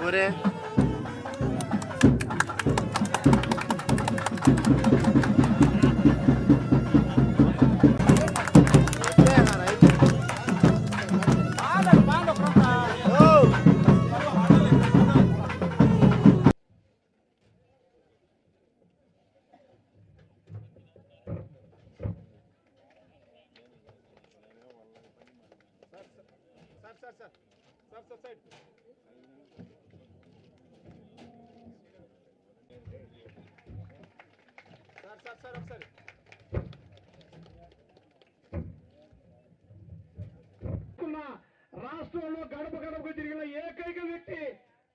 ఎవరే రాష్ట్రంలో గడప గడపకు తిరిగిన ఏకైక వ్యక్తి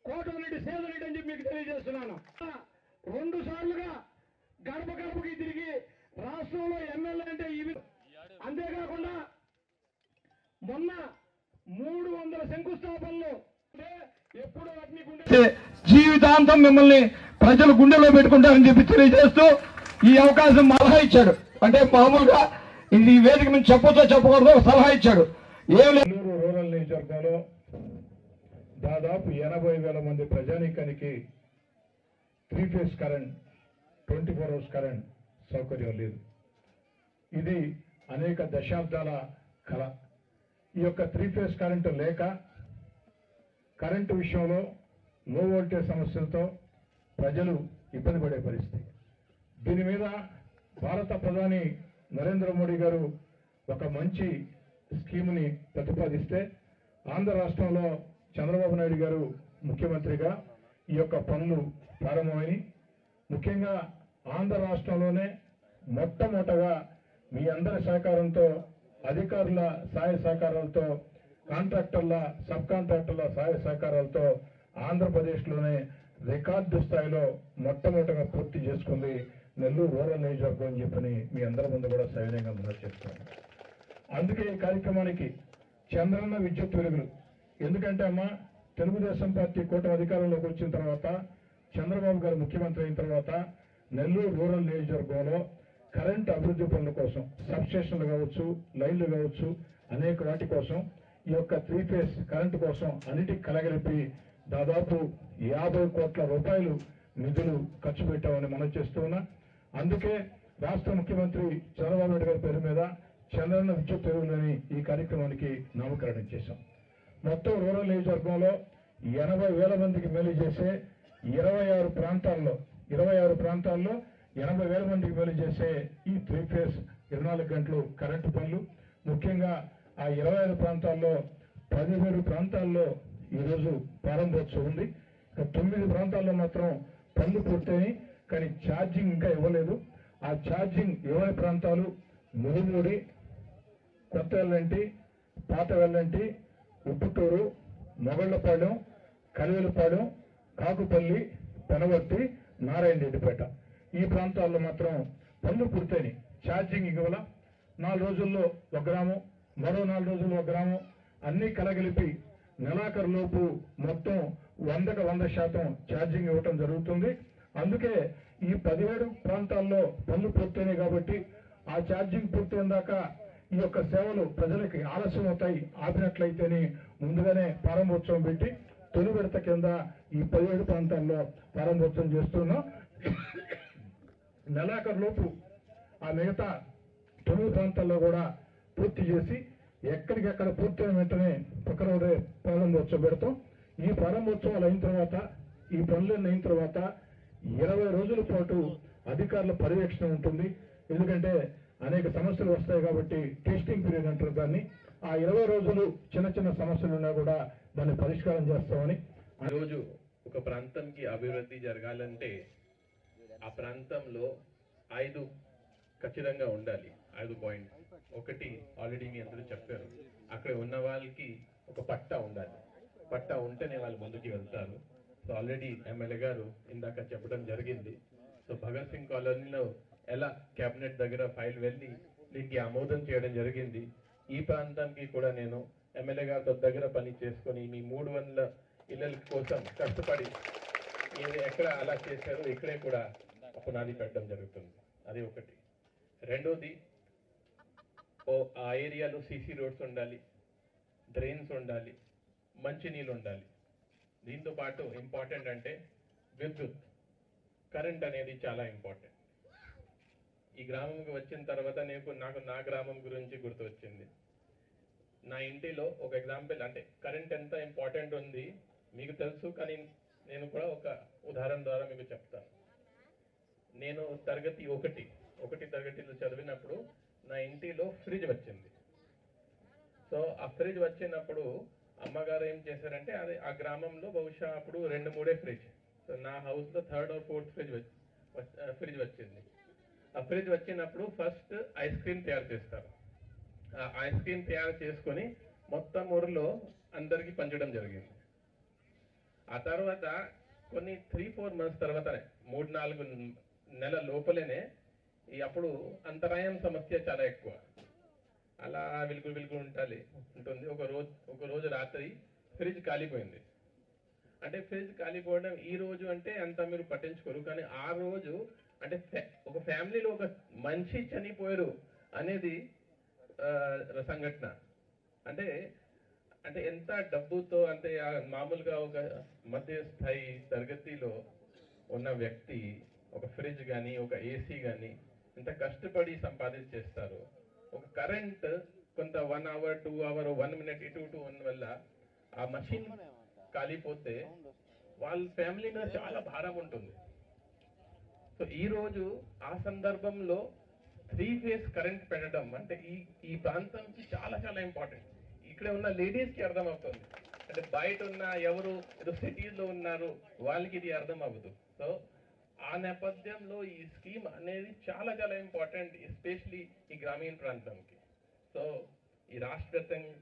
కోటమిరెడ్డి సేదరెడ్డి అని చెప్పి మీకు తెలియజేస్తున్నాను. 2 సార్లుగా గడప గడపకి తిరిగి రాష్ట్రంలో ఎమ్మెల్యే అంటే ఇవి. అంతేకాకుండా మొన్న 300 శంకుస్థాపనలు ఎప్పుడు వాటిని జీవితాంతం మిమ్మల్ని ప్రజలు గుండెలో పెట్టుకుంటారని చెప్పి తెలియజేస్తూ ఈ అవకాశం సలహా ఇచ్చాడు. అంటే మామూలుగా ఇది వేదిక మీద చెప్పొచ్చో చెప్పకూడదో సలహా ఇచ్చాడు. నెల్లూరు రూరల్ నియోజకవర్గంలో దాదాపు 80,000 మంది ప్రజానీకానికి 3 ఫేజ్ కరెంట్ 24 అవర్స్ కరెంట్ సౌకర్యం లేదు. ఇది అనేక దశాబ్దాల కళ. ఈ యొక్క 3 ఫేజ్ కరెంటు లేక కరెంటు విషయంలో లో వోల్టేజ్ సమస్యలతో ప్రజలు ఇబ్బంది పడే పరిస్థితి. దీని మీద భారత ప్రధాని నరేంద్ర మోడీ గారు ఒక మంచి స్కీమ్ని ప్రతిపాదిస్తే ఆంధ్ర రాష్ట్రంలో చంద్రబాబు నాయుడు గారు ముఖ్యమంత్రిగా ఈ యొక్క పనులు ప్రారంభమై ముఖ్యంగా ఆంధ్ర రాష్ట్రంలోనే మొట్టమొదటగా మీ అందరి సహకారంతో అధికారుల సహాయ సహకారాలతో కాంట్రాక్టర్ల సబ్ కాంట్రాక్టర్ల సహాయ సహకారాలతో ఆంధ్రప్రదేశ్లోనే రికార్డు స్థాయిలో మొట్టమొదటిగా పూర్తి చేసుకుంది నెల్లూరు రూరల్ నియోజకవర్గం అని చెప్పని మీ అందరి ముందు కూడా సవినయంగా మనం చేస్తున్నాం. అందుకే ఈ కార్యక్రమానికి చంద్రన్న విద్యుత్ వెలుగులు. ఎందుకంటే అమ్మా తెలుగుదేశం పార్టీ కూటమి అధికారంలోకి వచ్చిన తర్వాత చంద్రబాబు గారు ముఖ్యమంత్రి అయిన తర్వాత నెల్లూరు రూరల్ నియోజకవర్గంలో కరెంటు అభివృద్ధి పనుల కోసం సబ్స్టేషన్లు కావచ్చు, లైన్లు కావచ్చు, అనేక వాటి కోసం ఈ యొక్క 3 ఫేజ్ కరెంటు కోసం అన్నిటికి కలగలిపి దాదాపు 50 కోట్ల రూపాయలు నిధులు ఖర్చు పెట్టామని మనం చేస్తూ ఉన్నా. అందుకే రాష్ట్ర ముఖ్యమంత్రి చంద్రబాబు నాయుడు గారి పేరు మీద చంద్రన్న విద్యుత్ వెలుగులని ఈ కార్యక్రమానికి నామకరణం చేశాం. మొత్తం రూరల్ నియోజకవర్గంలో 80,000 మందికి మేలు చేసే 26 ప్రాంతాల్లో 80,000 మందికి మేలు చేసే ఈ 3 ఫేజ్ 24 గంటలు కరెంటు పనులు. ముఖ్యంగా ఆ 25 ప్రాంతాల్లో 17 ప్రాంతాల్లో ఈరోజు ప్రారంభోత్సవం ఉంది. 9 ప్రాంతాల్లో మాత్రం పనులు పూర్తయి కానీ ఛార్జింగ్ ఇంకా ఇవ్వలేదు. ఆ ఛార్జింగ్ ఇవ్వని ప్రాంతాలు మురుమూడి, కొత్త వెల్లంటి, పాత వెల్లంటి, ఉప్పుటూరు, మొగళ్లపాలెం, కలివెలపాలెం, కాకుపల్లి, పెనవర్తి, నారాయణ రెడ్డిపేట. ఈ ప్రాంతాల్లో మాత్రం పనులు పూర్తయినాయి. ఛార్జింగ్ ఇవ్వాల 4 రోజుల్లో 1 గ్రామం, మరో 4 రోజుల్లో 1 గ్రామం అన్నీ కలగలిపి నెలాఖరులోపు మొత్తం 100% ఛార్జింగ్ ఇవ్వటం జరుగుతుంది. అందుకే ఈ 17 ప్రాంతాల్లో పనులు పూర్తయినాయి కాబట్టి ఆ ఛార్జింగ్ పూర్తయిన దాకా ఈ యొక్క సేవలు ప్రజలకి ఆలస్యం అవుతాయి. ఆపినట్లయితేనే ముందుగానే ప్రారంభోత్సవం పెట్టి తొలి విడత కింద ఈ 17 ప్రాంతాల్లో ప్రారంభోత్సవం చేస్తున్నాం. నెలాఖరులోపు ఆ మిగతా 9 ప్రాంతాల్లో కూడా పూర్తి చేసి ఎక్కడికెక్కడ పూర్తయిన వెంటనే ఒకరోజే ప్రారంభోత్సవం పెడతాం. ఈ ప్రారంభోత్సవాలు అయిన తర్వాత ఈ పనులన్నీ అయిన తర్వాత 20 రోజుల పాటు అధికారుల పర్యవేక్షణ ఉంటుంది. ఎందుకంటే అనేక సమస్యలు వస్తాయి కాబట్టి టెస్టింగ్ పీరియడ్ అంటారు దాన్ని. ఆ 20 రోజులు చిన్న చిన్న సమస్యలు ఉన్నా కూడా దాన్ని పరిష్కారం చేస్తామని. ఆ రోజు ఒక ప్రాంతంకి అభివృద్ధి జరగాలంటే ఆ ప్రాంతంలో 5 ఖచ్చితంగా ఉండాలి. 5 పాయింట్స్. ఒకటి ఆల్రెడీ మీ అందరూ చెప్పారు, అక్కడ ఉన్న వాళ్ళకి ఒక పట్టా ఉండాలి. పట్టా ఉంటేనే వాళ్ళు ముందుకు వెళ్తారు. సో ఆల్రెడీ ఎమ్మెల్యే గారు ఇందాక చెప్పడం జరిగింది. సో భగత్ సింగ్ కాలనీలో ఎలా క్యాబినెట్ దగ్గర ఫైల్ వెళ్ళి దీనికి ఆమోదం చేయడం జరిగింది. ఈ ప్రాంతానికి కూడా నేను ఎమ్మెల్యే గారితో దగ్గర పని చేసుకొని మీ 300 ఇళ్ళ కోసం కష్టపడి ఎక్కడ అలా చేశారో ఇక్కడే కూడా పునాది పెట్టడం జరుగుతుంది. అది ఒకటి. రెండోది, ఆ ఏరియాలో సీసీ రోడ్స్ ఉండాలి, డ్రైన్స్ ఉండాలి, మంచినీళ్ళు ఉండాలి. దీంతో పాటు ఇంపార్టెంట్ అంటే విద్యుత్, కరెంట్ అనేది చాలా ఇంపార్టెంట్. ఈ గ్రామంకి వచ్చిన తర్వాత నాకు నా గ్రామం గురించి గుర్తు వచ్చింది. నా ఇంటిలో ఒక ఎగ్జాంపుల్, అంటే కరెంట్ ఎంత ఇంపార్టెంట్ ఉంది మీకు తెలుసు, కానీ నేను కూడా ఒక ఉదాహరణ ద్వారా మీకు చెప్తాను. నేను ఒకటి తరగతిలో చదివినప్పుడు నా ఇంటిలో ఫ్రిడ్జ్ వచ్చింది. సో ఆ ఫ్రిడ్జ్ వచ్చినప్పుడు అమ్మగారు ఏం చేశారంటే, అది ఆ గ్రామంలో బహుశా అప్పుడు 2-3 ఫ్రిడ్జ్. సో నా హౌస్లో 3rd or 4th ఫ్రిడ్జ్ వచ్చింది. ఆ ఫ్రిడ్జ్ వచ్చినప్పుడు ఫస్ట్ ఐస్ క్రీమ్ తయారు చేస్తారు. ఆ ఐస్ క్రీమ్ తయారు చేసుకొని మొత్తం ఊరిలో అందరికీ పంచడం జరిగింది. ఆ తర్వాత కొన్ని 3-4 మంత్స్ తర్వాతనే, 3-4 నెలల లోపలనే అప్పుడు అంతరాయం సమస్య చాలా ఎక్కువ. అలా విలుగులు ఉంటుంది. ఒక రోజు రాత్రి ఫ్రిడ్జ్ కాలిపోయింది. అంటే ఫ్రిడ్జ్ కాలిపోవడం ఈ రోజు అంటే అంత మీరు పట్టించుకోరు, కానీ ఆ రోజు అంటే ఒక ఫ్యామిలీలో ఒక మనిషి చనిపోయారు అనేది సంఘటన. అంటే అంటే ఎంత డబ్బుతో, అంటే మామూలుగా ఒక మధ్య స్థాయి తరగతిలో ఉన్న వ్యక్తి ఒక ఫ్రిడ్జ్ కానీ ఒక ఏసీ కానీ ఎంత కష్టపడి సంపాదించేస్తారు. ఒక కరెంట్ కొంత 1 hour 2 hour 1 minute ఇటు వల్ల ఆ మషిన్ కాలిపోతే వాళ్ళ ఫ్యామిలీ మీద చాలా భారం ఉంటుంది. సో ఈ రోజు ఆ సందర్భంలో 3 phase కరెంట్ పెట్టడం అంటే ఈ ప్రాంతానికి చాలా చాలా ఇంపార్టెంట్. ఇక్కడ ఉన్న లేడీస్కి అర్థం అవుతుంది, అంటే బయట ఉన్న ఎవరు ఏదో సిటీలో ఉన్నారు వాళ్ళకి ఇది అర్థం అవ్వదు. సో ఆ నేపథ్యంలో ఈ స్కీమ్ అనేది చాలా చాలా ఇంపార్టెంట్, ఎస్పెషలీ ఈ గ్రామీణ ప్రాంతంకి. సో ఈ రాష్ట్ర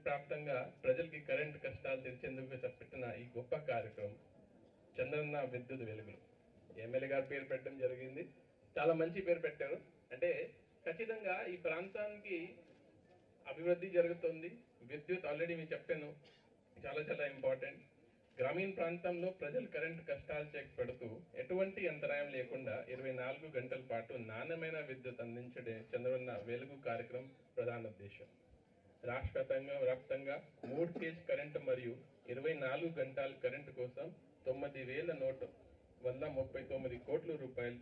వ్యాప్తంగా ప్రజలకి కరెంట్ కష్టాలు తీర్చేందుకు పెట్టిన ఈ గొప్ప కార్యక్రమం చంద్రన్న విద్యుత్ వెలుగులు. ఎమ్మెల్యే గారు పేరు పెట్టడం జరిగింది, చాలా మంచి పేరు పెట్టారు. అంటే ఖచ్చితంగా ఈ ప్రాంతానికి అభివృద్ధి జరుగుతుంది. విద్యుత్ ఆల్రెడీ మీకు చెప్పాను, చాలా చాలా ఇంపార్టెంట్. గ్రామీణ ప్రాంతంలో ప్రజలు కరెంట్ కష్టాలు పెడుతూ ఎటువంటి అంతరాయం లేకుండా 24 గంటల పాటు నాణ్యమైన విద్యుత్ అందించడే చంద్రన్న వెలుగు కార్యక్రమం ప్రధాన ఉద్దేశం. రాష్ట్ర వ్యాప్తంగా 3 phase కరెంటు మరియు 24 గంటల కరెంటు కోసం 9,139 కోట్ల రూపాయల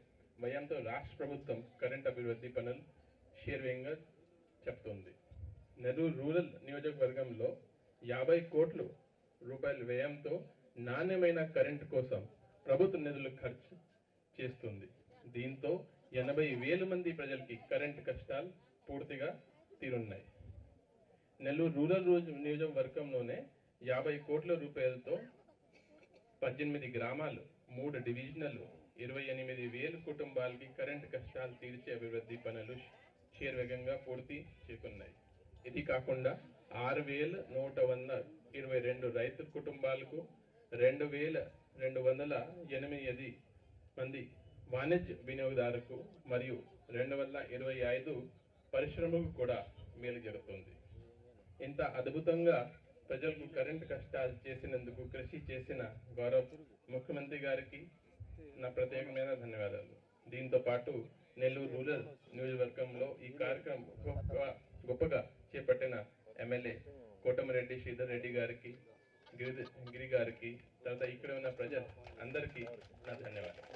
వ్యయంతో రాష్ట్ర ప్రభుత్వం కరెంట్ అభివృద్ధి పనులు శీర్షంగా చెప్తుంది. నెల్లూరు రూరల్ నియోజకవర్గంలో 50 కోట్ల రూపాయల వ్యయంతో నాణ్యమైన కరెంటు కోసం ప్రభుత్వ నిధులు ఖర్చు చేస్తుంది. దీంతో 80,000 మంది ప్రజలకి కరెంటు కష్టాలు పూర్తిగా తీరున్నాయి. నెల్లూరు రూరల్ నియోజకవర్గంలోనే 50 కోట్ల రూపాయలతో 18 గ్రామాలు, 3 డివిజనలు, 28,000 కుటుంబాలకి కరెంటు కష్టాలు తీర్చే అభివృద్ధి పనులు శీర్వేగంగా పూర్తి చేస్తున్నాయి. ఇది కాకుండా 6,122 రైతు కుటుంబాలకు, 2,208 మంది వాణిజ్య వినియోగదారులకు మరియు 225 పరిశ్రమలకు కూడా మేలు జరుగుతుంది. ఇంత అద్భుతంగా ప్రజలకు కరెంటు కష్టాలు చేసినందుకు కృషి చేసిన గౌరవ ముఖ్యమంత్రి గారికి నా ప్రత్యేకమైన ధన్యవాదాలు. దీంతో పాటు నెల్లూరు రూరల్ నియోజకవర్గంలో ఈ కార్యక్రమం గొప్పగా చేపట్టిన ఎమ్మెల్యే కోటమిరెడ్డి శ్రీధర్ రెడ్డి గారికి, గిరి గారికి, తర్వాత ఇక్కడ ఉన్న ప్రజలు అందరికీ నా ధన్యవాదాలు.